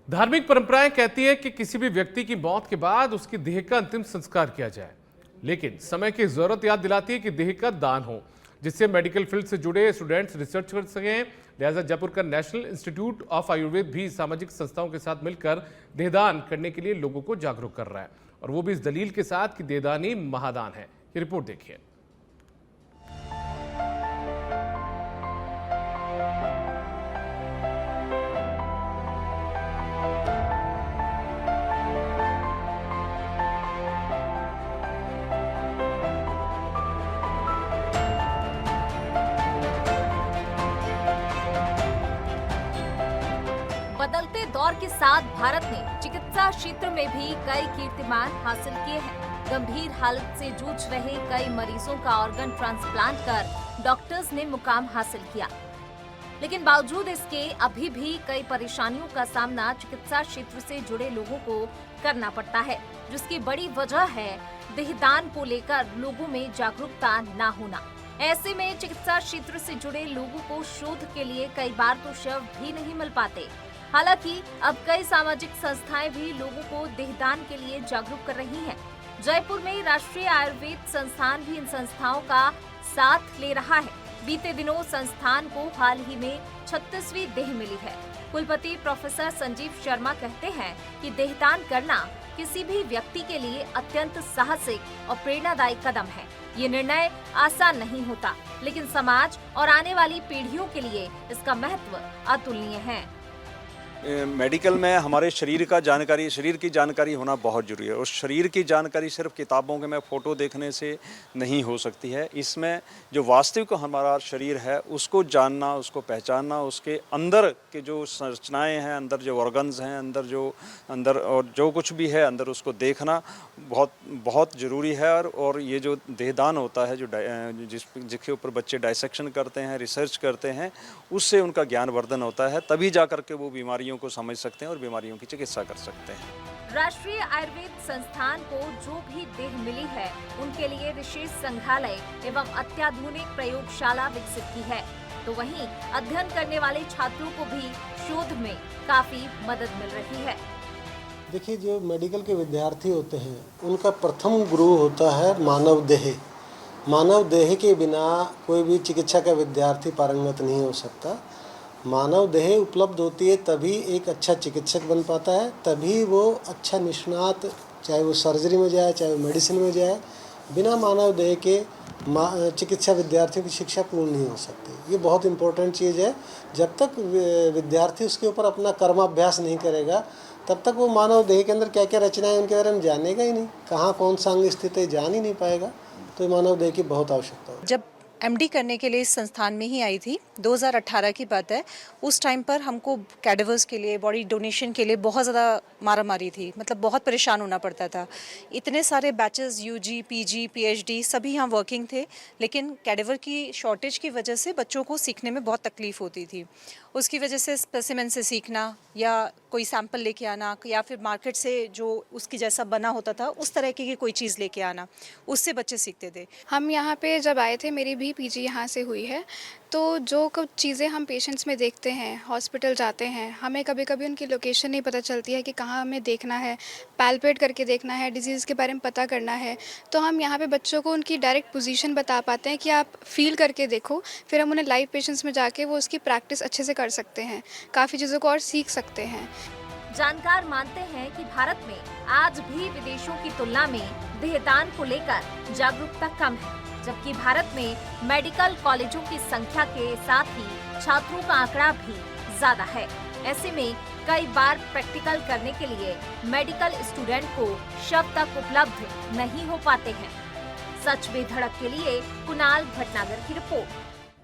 धार्मिक परंपराएं कहती है कि किसी भी व्यक्ति की मौत के बाद उसकी देह का अंतिम संस्कार किया जाए, लेकिन समय की जरूरत याद दिलाती है कि देह का दान हो, जिससे मेडिकल फील्ड से जुड़े स्टूडेंट्स रिसर्च कर सकें। लिहाजा जयपुर का नेशनल इंस्टीट्यूट ऑफ आयुर्वेद भी सामाजिक संस्थाओं के साथ मिलकर देहदान करने के लिए लोगों को जागरूक कर रहा है, और वो भी इस दलील के साथ कि देहदान ही महादान है। ये रिपोर्ट देखिए। बदलते दौर के साथ भारत ने चिकित्सा क्षेत्र में भी कई कीर्तिमान हासिल किए हैं। गंभीर हालत से जूझ रहे कई मरीजों का ऑर्गन ट्रांसप्लांट कर डॉक्टर्स ने मुकाम हासिल किया, लेकिन बावजूद इसके अभी भी कई परेशानियों का सामना चिकित्सा क्षेत्र से जुड़े लोगों को करना पड़ता है, जिसकी बड़ी वजह है देहदान को लेकर लोगों में जागरूकता न होना। ऐसे में चिकित्सा क्षेत्र से जुड़े लोगों को शोध के लिए कई बार तो शव भी नहीं मिल पाते। हालांकि अब कई सामाजिक संस्थाएं भी लोगों को देहदान के लिए जागरूक कर रही हैं। जयपुर में राष्ट्रीय आयुर्वेद संस्थान भी इन संस्थाओं का साथ ले रहा है। बीते दिनों संस्थान को हाल ही में 36वीं देह मिली है। कुलपति प्रोफेसर संजीव शर्मा कहते हैं कि देहदान करना किसी भी व्यक्ति के लिए अत्यंत साहसिक और प्रेरणादायी कदम है। ये निर्णय आसान नहीं होता, लेकिन समाज और आने वाली पीढ़ियों के लिए इसका महत्व अतुलनीय है। मेडिकल में हमारे शरीर की जानकारी होना बहुत ज़रूरी है। उस शरीर की जानकारी सिर्फ किताबों के में फ़ोटो देखने से नहीं हो सकती है। इसमें जो वास्तविक हमारा शरीर है उसको जानना, उसको पहचानना, उसके अंदर के जो संरचनाएं हैं, अंदर जो ऑर्गन्स हैं, अंदर और जो कुछ भी है अंदर, उसको देखना बहुत बहुत ज़रूरी है। और ये जो देहदान होता है, जिसके ऊपर बच्चे डायसेक्शन करते हैं, रिसर्च करते हैं, उससे उनका ज्ञानवर्धन होता है। तभी जा कर के वो बीमारियों को समझ सकते हैं और बीमारियों की चिकित्सा कर सकते हैं। राष्ट्रीय आयुर्वेद संस्थान को जो भी देह मिली है, उनके लिए विशेष संग्रहालय एवं अत्याधुनिक प्रयोगशाला विकसित की है। तो वहीं अध्ययन करने वाले छात्रों को भी शोध में काफी मदद मिल रही है। देखिए, जो मेडिकल के विद्यार्थी होते हैं उनका प्रथम गुरु होता है मानव देह। मानव देह के बिना कोई भी चिकित्सा का विद्यार्थी पारंगत नहीं हो सकता। मानव देह उपलब्ध होती है तभी एक अच्छा चिकित्सक बन पाता है, तभी वो अच्छा निष्णात, चाहे वो सर्जरी में जाए चाहे वो मेडिसिन में जाए। बिना मानव देह के चिकित्सा विद्यार्थियों की शिक्षा पूर्ण नहीं हो सकती। ये बहुत इम्पोर्टेंट चीज़ है। जब तक विद्यार्थी उसके ऊपर अपना कर्माभ्यास नहीं करेगा तब तक वो मानव देह के अंदर क्या क्या रचनाएं उनके बारे में जानेगा ही नहीं, कहाँ कौन सा अंग स्थित है जान ही नहीं पाएगा। तो मानव देह की बहुत आवश्यकता है। जब एमडी करने के लिए इस संस्थान में ही आई थी, 2018 की बात है। उस टाइम पर हमको कैडेवर्स के लिए, बॉडी डोनेशन के लिए बहुत ज़्यादा मारामारी थी, मतलब बहुत परेशान होना पड़ता था। इतने सारे बैचेस, यूजी, पीजी, पीएचडी सभी यहाँ वर्किंग थे, लेकिन कैडेवर की शॉर्टेज की वजह से बच्चों को सीखने में बहुत तकलीफ होती थी। उसकी वजह से स्पेसिमेन से सीखना या कोई सैंपल लेके आना या फिर मार्केट से जो उसकी जैसा बना होता था उस तरह की कोई चीज़ लेके आना, उससे बच्चे सीखते थे। हम यहाँ पे जब आए थे, मेरी भी पीजी यहाँ से हुई है, तो जो कुछ चीज़ें हम पेशेंट्स में देखते हैं, हॉस्पिटल जाते हैं, हमें कभी कभी उनकी लोकेशन नहीं पता चलती है कि कहाँ हमें देखना है, पैल्पेट करके देखना है, डिजीज़ के बारे में पता करना है। तो हम यहाँ पे बच्चों को उनकी डायरेक्ट पोजीशन बता पाते हैं कि आप फील करके देखो, फिर हम उन्हें लाइव पेशेंट्स में जाके वो उसकी प्रैक्टिस अच्छे से कर सकते हैं, काफ़ी चीज़ों को और सीख सकते हैं। जानकार मानते हैं कि भारत में आज भी विदेशों की तुलना में देहदान को लेकर जागरूकता कम है, जबकि भारत में मेडिकल कॉलेजों की संख्या के साथ ही छात्रों का आंकड़ा भी ज्यादा है। ऐसे में कई बार प्रैक्टिकल करने के लिए मेडिकल स्टूडेंट को शव तक उपलब्ध नहीं हो पाते हैं। सच बेधड़क के लिए कुणाल भटनागर की रिपोर्ट।